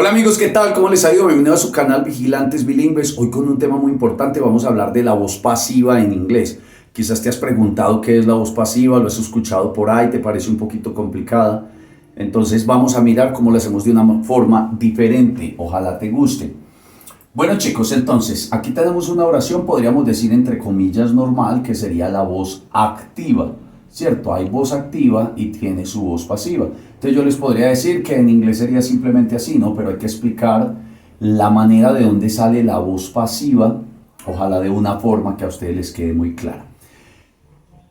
Hola amigos, ¿qué tal? ¿Cómo les ha ido? Bienvenidos a su canal Vigilantes Bilingües. Hoy con un tema muy importante vamos a hablar de la voz pasiva en inglés. Quizás te has preguntado qué es la voz pasiva, lo has escuchado por ahí, te parece un poquito complicada. Entonces vamos a mirar cómo lo hacemos de una forma diferente. Ojalá te guste. Bueno chicos, entonces aquí tenemos una oración, podríamos decir entre comillas normal, que sería la voz activa. ¿Cierto? Hay voz activa y tiene su voz pasiva. Entonces yo les podría decir que en inglés sería simplemente así, ¿no? Pero hay que explicar la manera de dónde sale la voz pasiva, ojalá de una forma que a ustedes les quede muy clara.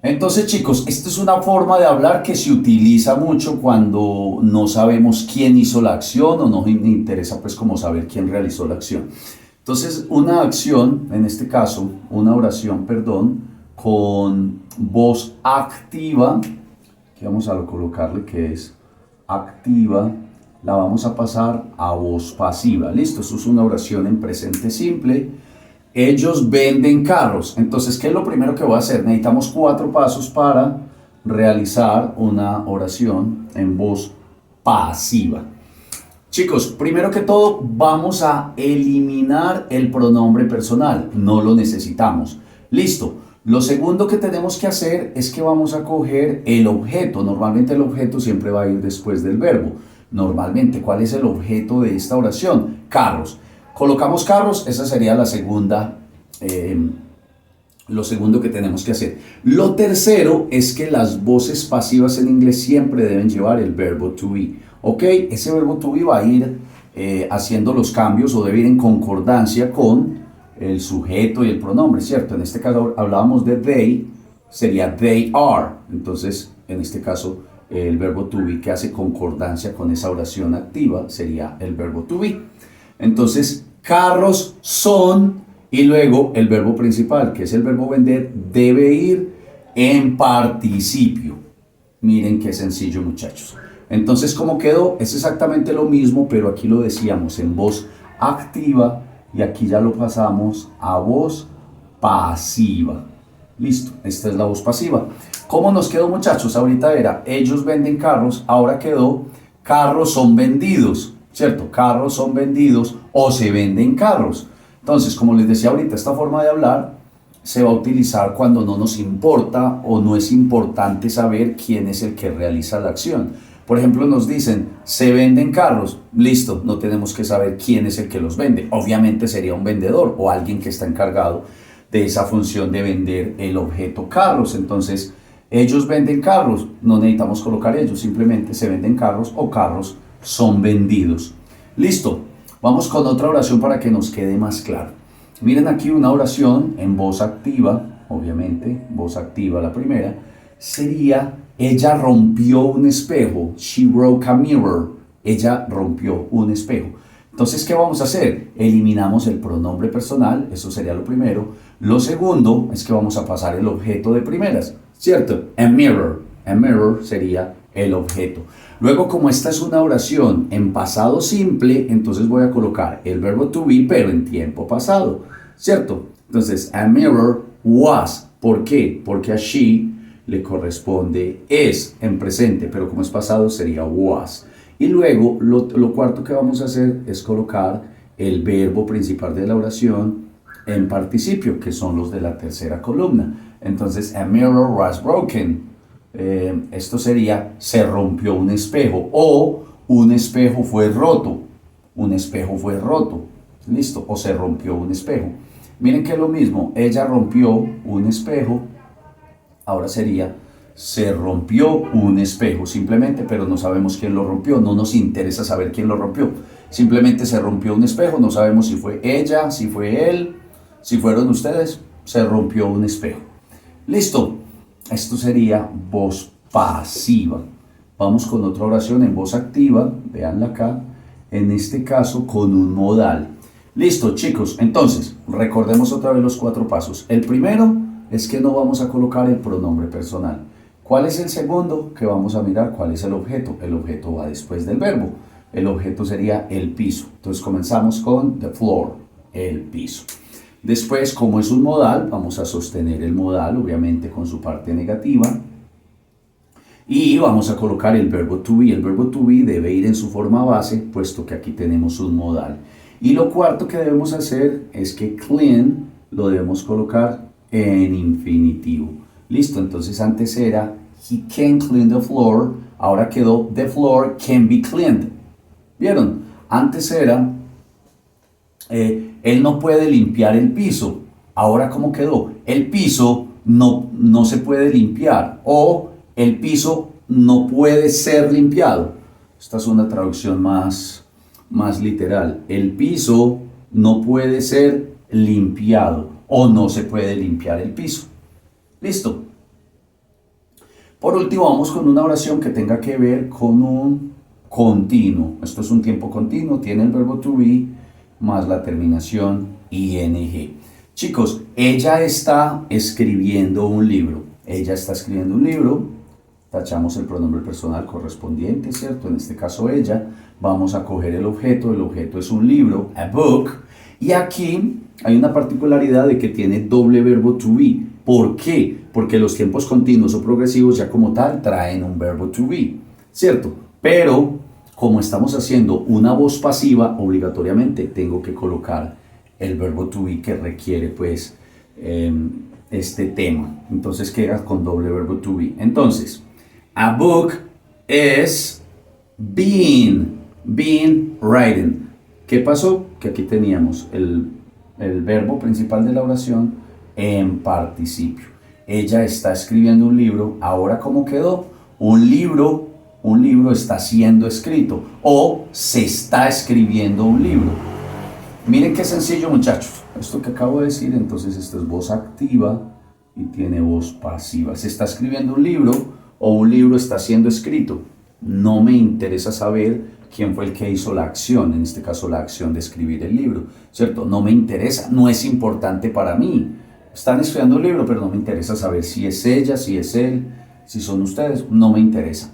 Entonces chicos, esta es una forma de hablar que se utiliza mucho cuando no sabemos quién hizo la acción o nos interesa pues como saber quién realizó la acción. Entonces una acción, en este caso, una oración, perdón, con voz activa, que vamos a colocarle que es activa, la vamos a pasar a voz pasiva. Listo, esto es una oración en presente simple. Ellos venden carros. Entonces, ¿qué es lo primero que voy a hacer? Necesitamos 4 pasos para realizar una oración en voz pasiva. Chicos, primero que todo vamos a eliminar el pronombre personal. No lo necesitamos. Listo. Lo segundo que tenemos que hacer es que vamos a coger el objeto. Normalmente el objeto siempre va a ir después del verbo. Normalmente, ¿cuál es el objeto de esta oración? Carros. Colocamos carros, esa sería la segunda, lo segundo que tenemos que hacer. Lo tercero es que las voces pasivas en inglés siempre deben llevar el verbo to be. ¿Ok? Ese verbo to be va a ir haciendo los cambios o debe ir en concordancia con el sujeto y el pronombre, ¿cierto? En este caso hablábamos de they, sería they are. Entonces, en este caso, el verbo to be que hace concordancia con esa oración activa sería el verbo to be. Entonces, carros son y luego el verbo principal, que es el verbo vender, debe ir en participio. Miren qué sencillo, muchachos. Entonces, ¿cómo quedó? Es exactamente lo mismo, pero aquí lo decíamos en voz activa y aquí ya lo pasamos a voz pasiva. Listo, esta es la voz pasiva. ¿Cómo nos quedó, muchachos? Ahorita era ellos venden carros, ahora quedó carros son vendidos, ¿cierto? Carros son vendidos o se venden carros. Entonces, como les decía ahorita, esta forma de hablar se va a utilizar cuando no nos importa o no es importante saber quién es el que realiza la acción. Por ejemplo, nos dicen, se venden carros. Listo, no tenemos que saber quién es el que los vende. Obviamente sería un vendedor o alguien que está encargado de esa función de vender el objeto carros. Entonces, ellos venden carros. No necesitamos colocar ellos, simplemente se venden carros o carros son vendidos. Listo, vamos con otra oración para que nos quede más claro. Miren aquí una oración en voz activa, obviamente, voz activa la primera, sería ella rompió un espejo. She broke a mirror. Ella rompió un espejo. Entonces, ¿qué vamos a hacer? Eliminamos el pronombre personal, eso sería lo primero. Lo segundo es que vamos a pasar el objeto de primeras, ¿cierto? A mirror. A mirror sería el objeto. Luego, como esta es una oración en pasado simple, entonces voy a colocar el verbo to be, pero en tiempo pasado, ¿cierto? Entonces, a mirror was. ¿Por qué? Porque a she le corresponde es en presente, pero como es pasado sería was. Y luego lo cuarto que vamos a hacer es colocar el verbo principal de la oración en participio, que son los de la tercera columna. Entonces, a mirror was broken. Esto sería se rompió un espejo o un espejo fue roto. Un espejo fue roto. Listo. O se rompió un espejo. Miren que es lo mismo. Ella rompió un espejo. Ahora sería, se rompió un espejo, simplemente, pero no sabemos quién lo rompió, no nos interesa saber quién lo rompió. Simplemente se rompió un espejo, no sabemos si fue ella, si fue él, si fueron ustedes, se rompió un espejo. Listo, esto sería voz pasiva. Vamos con otra oración en voz activa, véanla acá, en este caso con un modal. Listo, chicos, entonces, recordemos otra vez los 4 pasos. El primero es que no vamos a colocar el pronombre personal. ¿Cuál es el segundo? Que vamos a mirar cuál es el objeto. El objeto va después del verbo. El objeto sería el piso. Entonces comenzamos con the floor, el piso. Después, como es un modal, vamos a sostener el modal, obviamente con su parte negativa. Y vamos a colocar el verbo to be. El verbo to be debe ir en su forma base, puesto que aquí tenemos un modal. Y lo cuarto que debemos hacer es que clean lo debemos colocar en infinitivo. Listo, entonces antes era he can clean the floor, ahora quedó the floor can be cleaned. ¿Vieron? Antes era él no puede limpiar el piso. Ahora ¿cómo quedó? El piso no se puede limpiar o el piso no puede ser limpiado. Esta es una traducción más literal. El piso no puede ser limpiado o no se puede limpiar el piso. Listo. Por último, vamos con una oración que tenga que ver con un continuo. Esto es un tiempo continuo, tiene el verbo to be más la terminación ing. Chicos, ella está escribiendo un libro. Ella está escribiendo un libro. Tachamos el pronombre personal correspondiente, ¿cierto? En este caso ella. Vamos a coger el objeto es un libro, a book. Y aquí hay una particularidad de que tiene doble verbo to be. ¿Por qué? Porque los tiempos continuos o progresivos ya como tal traen un verbo to be, ¿cierto? Pero como estamos haciendo una voz pasiva, obligatoriamente tengo que colocar el verbo to be que requiere pues este tema. Entonces queda con doble verbo to be. Entonces, a book is been written. ¿Qué pasó? Que aquí teníamos el verbo principal de la oración en participio. Ella está escribiendo un libro. Ahora, ¿cómo quedó? Un libro está siendo escrito o se está escribiendo un libro. Miren qué sencillo, muchachos. Esto que acabo de decir, entonces esto es voz activa y tiene voz pasiva. Se está escribiendo un libro o un libro está siendo escrito. No me interesa saber quién fue el que hizo la acción, en este caso la acción de escribir el libro, ¿cierto? No me interesa, no es importante para mí. Están estudiando un libro, pero no me interesa saber si es ella, si es él, si son ustedes, no me interesa.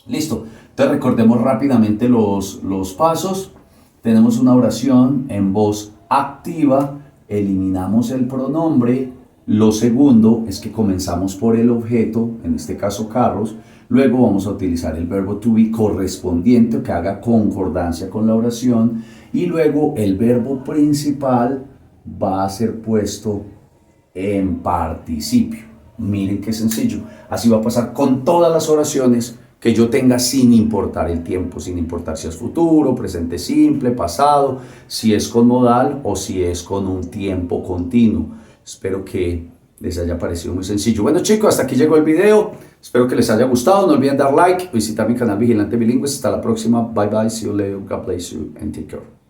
Listo, entonces recordemos rápidamente los pasos. Tenemos una oración en voz activa, eliminamos el pronombre. Lo segundo es que comenzamos por el objeto, en este caso carros. Luego vamos a utilizar el verbo to be correspondiente que haga concordancia con la oración. Y luego el verbo principal va a ser puesto en participio. Miren qué sencillo. Así va a pasar con todas las oraciones que yo tenga sin importar el tiempo, sin importar si es futuro, presente simple, pasado, si es con modal o si es con un tiempo continuo. Espero que les haya parecido muy sencillo. Bueno, chicos, hasta aquí llegó el video. Espero que les haya gustado. No olviden dar like, visitar mi canal Vigilante Bilingües. Hasta la próxima. Bye bye. See you later. God bless you and take care.